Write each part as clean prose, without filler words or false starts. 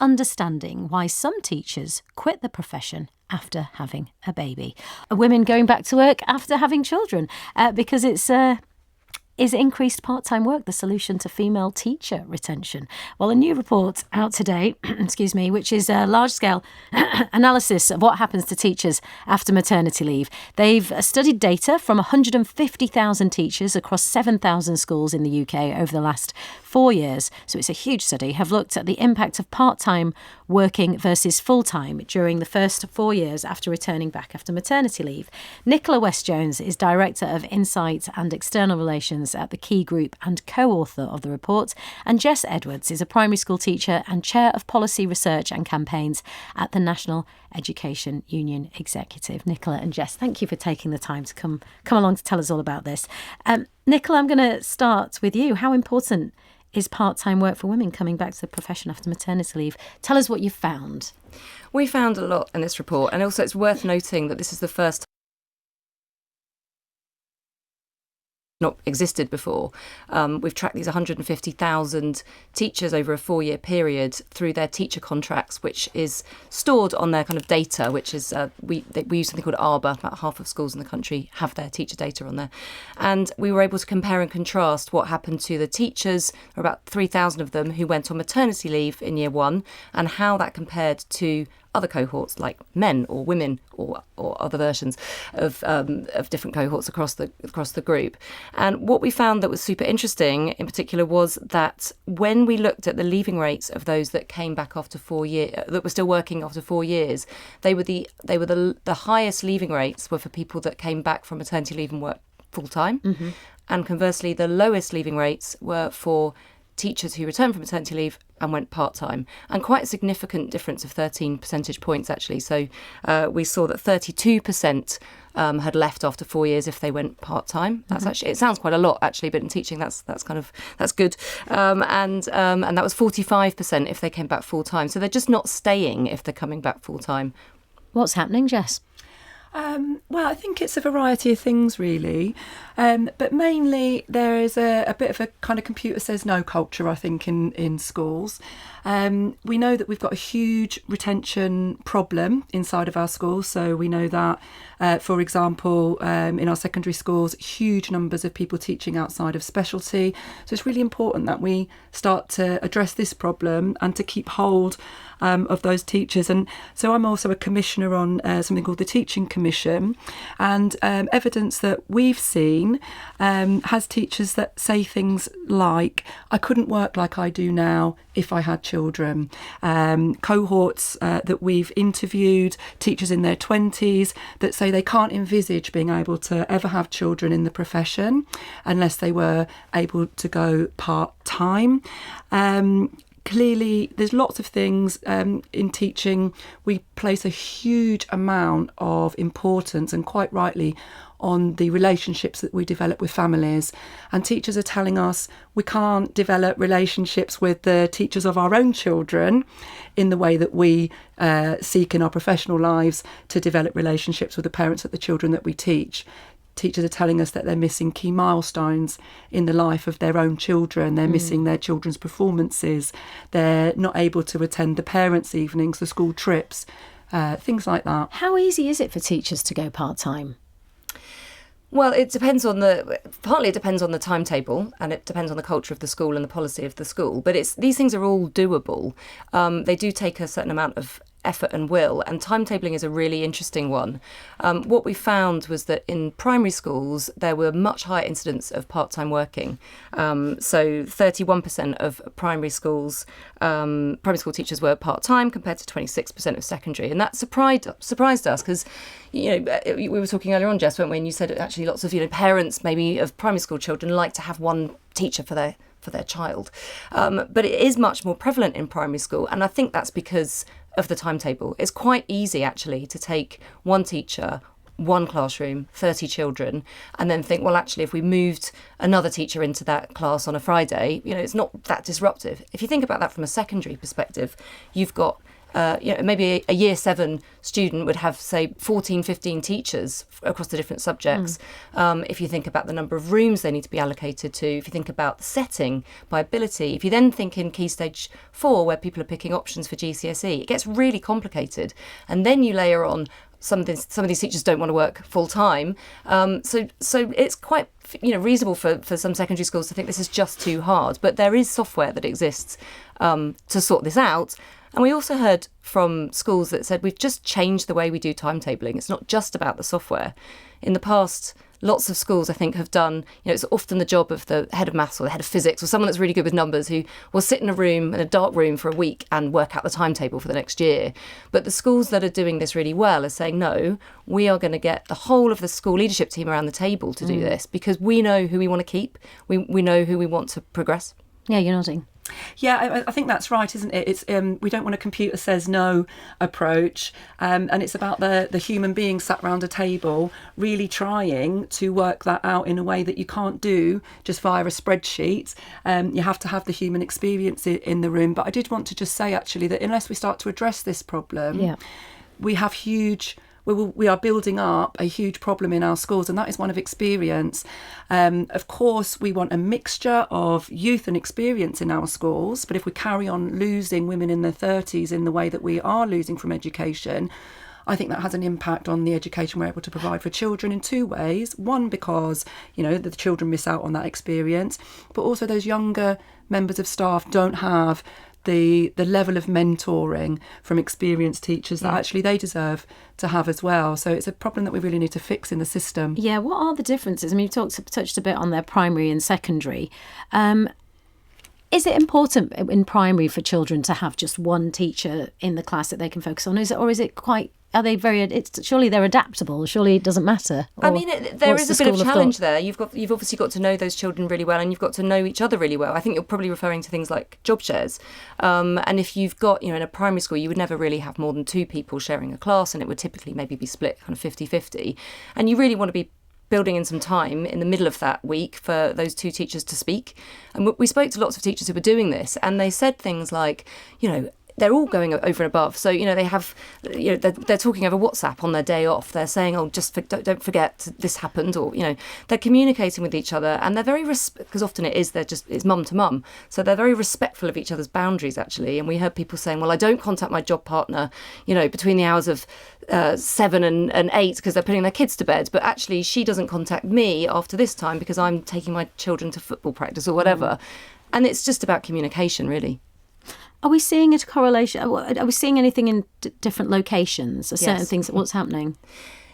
understanding why some teachers quit the profession after having a baby. Women going back to work after having children, because is increased part-time work the solution to female teacher retention? Well, a new report out today, which is a large-scale analysis of what happens to teachers after maternity leave. They've studied data from 150,000 teachers across 7,000 schools in the UK over the last 4 years. So it's a huge study. Have looked at the impact of part-time working versus full-time during the first 4 years after returning back after maternity leave. Nicola West-Jones is Director of Insight and External Relations at the Key Group and co-author of the report, and Jess Edwards is a primary school teacher and Chair of Policy Research and Campaigns at the National Education Union Executive. Nicola and Jess, thank you for taking the time to come along to tell us all about this. Nicola, I'm going to start with you. How important is part-time work for women coming back to the profession after maternity leave? Tell us what you found. We found a lot in this report, and also it's worth noting that this is the first not existed before. We've tracked these 150,000 teachers over a 4-year period through their teacher contracts, which is stored on their kind of data, which is, we use something called Arbor. About half of schools in the country have their teacher data on there. And we were able to compare and contrast what happened to the teachers, there were about 3,000 of them who went on maternity leave in year one, and how that compared to other cohorts like men or women or other versions of different cohorts across the group. And what we found that was super interesting in particular was that when we looked at the leaving rates of those that came back after 4 years, that were still working after 4 years, the highest leaving rates were for people that came back from maternity leave and worked full time. Mm-hmm. And conversely, the lowest leaving rates were for teachers who returned from maternity leave and went part-time, and quite a significant difference of 13 percentage points actually. So we saw that 32% had left after 4 years if they went part-time. That's actually, it sounds quite a lot actually, but in teaching that's good. And that was 45% if they came back full-time. So they're just not staying if they're coming back full-time. What's happening, Jess? Well, I think it's a variety of things, really. But mainly there is a bit of a kind of computer says no culture, I think, in schools. We know that we've got a huge retention problem inside of our schools. So we know that, for example, in our secondary schools, huge numbers of people teaching outside of specialty. So it's really important that we start to address this problem and to keep hold of those teachers. And so I'm also a commissioner on something called the Teaching Commission, and evidence that we've seen has teachers that say things like, I couldn't work like I do now if I had children. Cohorts that we've interviewed, teachers in their 20s, that say they can't envisage being able to ever have children in the profession unless they were able to go part-time. Clearly, there's lots of things in teaching. We place a huge amount of importance, and quite rightly, on the relationships that we develop with families. And teachers are telling us we can't develop relationships with the teachers of our own children in the way that we seek in our professional lives to develop relationships with the parents of the children that we teach. Teachers are telling us that they're missing key milestones in the life of their own children. They're missing their children's performances. They're not able to attend the parents' evenings, the school trips, things like that. How easy is it for teachers to go part-time? Well, it depends on partly it depends on the timetable, and it depends on the culture of the school and the policy of the school. But these things are all doable. They do take a certain amount of effort and will, and timetabling is a really interesting one. What we found was that in primary schools there were much higher incidents of part-time working. So 31% of primary school teachers were part-time compared to 26% of secondary, and that surprised us because we were talking earlier on, Jess, weren't we? And you said actually lots of parents maybe of primary school children like to have one teacher for their child, but it is much more prevalent in primary school, and I think that's because of the timetable. It's quite easy actually to take one teacher, one classroom, 30 children, and then think, well, actually, if we moved another teacher into that class on a Friday, it's not that disruptive. If you think about that from a secondary perspective, you've got maybe a year 7 student would have, say, 14, 15 teachers across the different subjects. If you think about the number of rooms they need to be allocated to, if you think about the setting by ability, if you then think in Key Stage 4 where people are picking options for GCSE, it gets really complicated. And then you layer on some of these teachers don't want to work full time. So it's quite reasonable for some secondary schools to think this is just too hard. But there is software that exists to sort this out. And we also heard from schools that said we've just changed the way we do timetabling. It's not just about the software. In the past, lots of schools, I think, have done, it's often the job of the head of maths or the head of physics or someone that's really good with numbers who will sit in a dark room for a week and work out the timetable for the next year. But the schools that are doing this really well are saying, no, we are going to get the whole of the school leadership team around the table to do this because we know who we want to keep. We know who we want to progress. Yeah, you're nodding. Yeah, I think that's right, isn't it? It's we don't want a computer says no approach, and it's about the human being sat round a table really trying to work that out in a way that you can't do just via a spreadsheet. You have to have the human experience in the room. But I did want to just say actually that unless we start to address this problem, we have we are building up a huge problem in our schools, and that is one of experience. Of course, we want a mixture of youth and experience in our schools, but if we carry on losing women in their 30s in the way that we are losing from education, I think that has an impact on the education we're able to provide for children in 2 ways. One, because, the children miss out on that experience, but also those younger members of staff don't have the level of mentoring from experienced teachers that actually they deserve to have as well. So it's a problem that we really need to fix in the system. Yeah, what are the differences? I mean, you've touched a bit on their primary and secondary. Is it important in primary for children to have just one teacher in the class that they can focus on? Or is it quite... Are they surely they're adaptable? Surely it doesn't matter. I mean, there is a bit of challenge there. You've obviously got to know those children really well, and you've got to know each other really well. I think you're probably referring to things like job shares. And if you've got, in a primary school, you would never really have more than 2 people sharing a class, and it would typically maybe be split kind of 50-50. And you really want to be building in some time in the middle of that week for those 2 teachers to speak. And we spoke to lots of teachers who were doing this, and they said things like, they're all going over and above. So, they have, they're talking over WhatsApp on their day off. They're saying, don't forget this happened. Or, they're communicating with each other. And they're very, because often it's mum to mum. So they're very respectful of each other's boundaries, actually. And we heard people saying, well, I don't contact my job partner, between the hours of 7 and 8 because they're putting their kids to bed. But actually, she doesn't contact me after this time because I'm taking my children to football practice or whatever. And it's just about communication, really. Are we seeing a correlation? Are we seeing anything in different locations? Certain things? What's happening?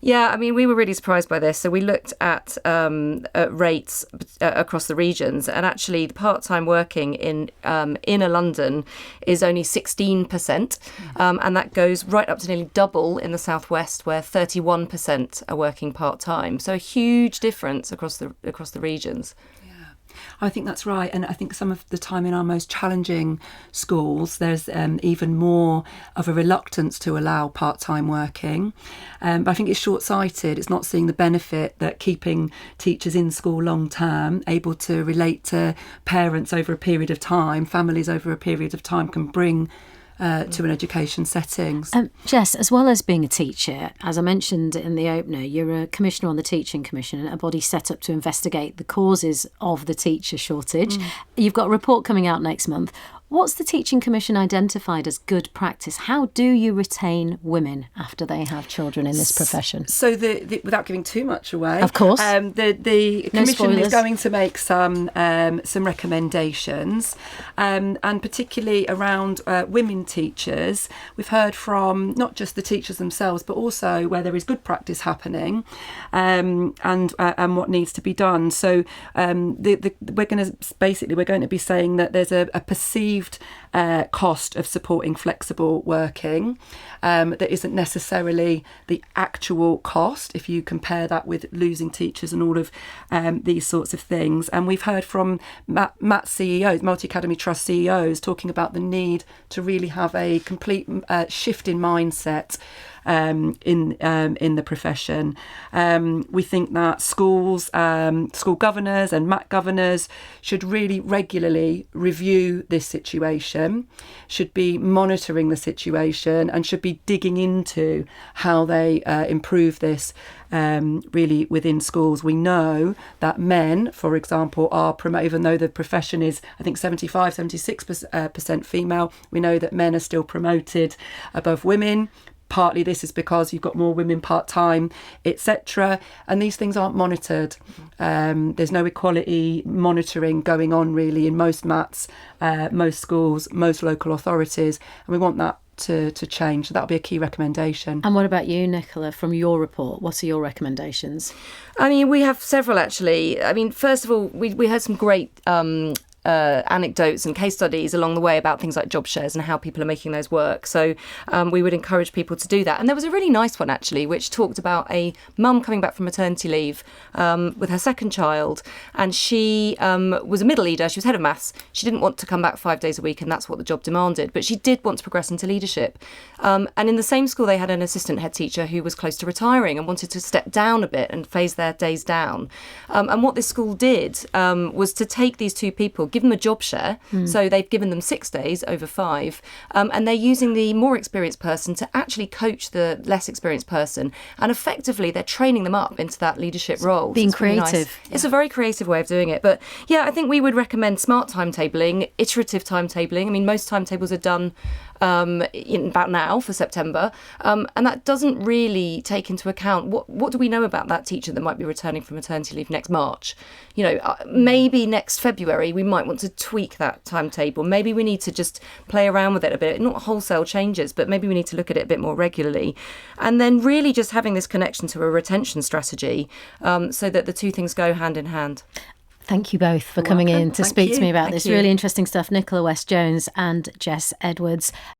Yeah, I mean, we were really surprised by this. So we looked at rates across the regions, and actually, the part-time working in inner London is only 16%, and that goes right up to nearly double in the southwest, where 31% are working part-time. So a huge difference across the regions. I think that's right, and I think some of the time in our most challenging schools there's even more of a reluctance to allow part-time working, but I think it's short-sighted. It's not seeing the benefit that keeping teachers in school long-term, able to relate to parents over a period of time, families over a period of time, can bring to an education setting. Jess, as well as being a teacher, as I mentioned in the opener, you're a commissioner on the Teaching Commission, a body set up to investigate the causes of the teacher shortage. You've got a report coming out next month. What's the Teaching Commission identified as good practice? How do you retain women after they have children in this profession? So, without giving too much away, of course, the Commission is going to make some recommendations, and particularly around women teachers. We've heard from not just the teachers themselves, but also where there is good practice happening, and what needs to be done. So, we're going to be saying that there's a perceived cost of supporting flexible working that isn't necessarily the actual cost if you compare that with losing teachers and all of these sorts of things. And we've heard from MAT CEOs, multi-academy trust CEOs, talking about the need to really have a complete shift in mindset in the profession. We think that schools, school governors and MAT governors should really regularly review this situation, should be monitoring the situation, and should be digging into how they improve this really within schools. We know that men, for example, are promoted, even though the profession is, I think, 76% female, we know that men are still promoted above women. Partly this is because you've got more women part-time, etc. And these things aren't monitored. There's no equality monitoring going on really in most MATs, most schools, most local authorities. And we want that to change. So that'll be a key recommendation. And what about you, Nicola, from your report? What are your recommendations? I mean, we have several actually. I mean, first of all, we heard some great anecdotes and case studies along the way about things like job shares and how people are making those work. So we would encourage people to do that. And there was a really nice one actually, which talked about a mum coming back from maternity leave with her second child. And she was a middle leader. She was head of maths. She didn't want to come back 5 days a week, and that's what the job demanded. But she did want to progress into leadership. And in the same school, they had an assistant head teacher who was close to retiring and wanted to step down a bit and phase their days down. And what this school did was to take these two people, give them a job share. So they've given them 6 days over 5. And they're using the more experienced person to actually coach the less experienced person. And effectively, they're training them up into that leadership role. Being so it's really creative. nice. It's a very creative way of doing it. But yeah, I think we would recommend smart timetabling, iterative timetabling. I mean, most timetables are done in about now for September. And that doesn't really take into account what do we know about that teacher that might be returning from maternity leave next March. You know, maybe next February we might want to tweak that timetable. Maybe we need to just play around with it a bit, not wholesale changes, but maybe we need to look at it a bit more regularly. And then really just having this connection to a retention strategy so that the two things go hand in hand. Thank you both for coming in to Thank speak you. to me about Thank this you. really interesting stuff. Nicola West-Jones and Jess Edwards.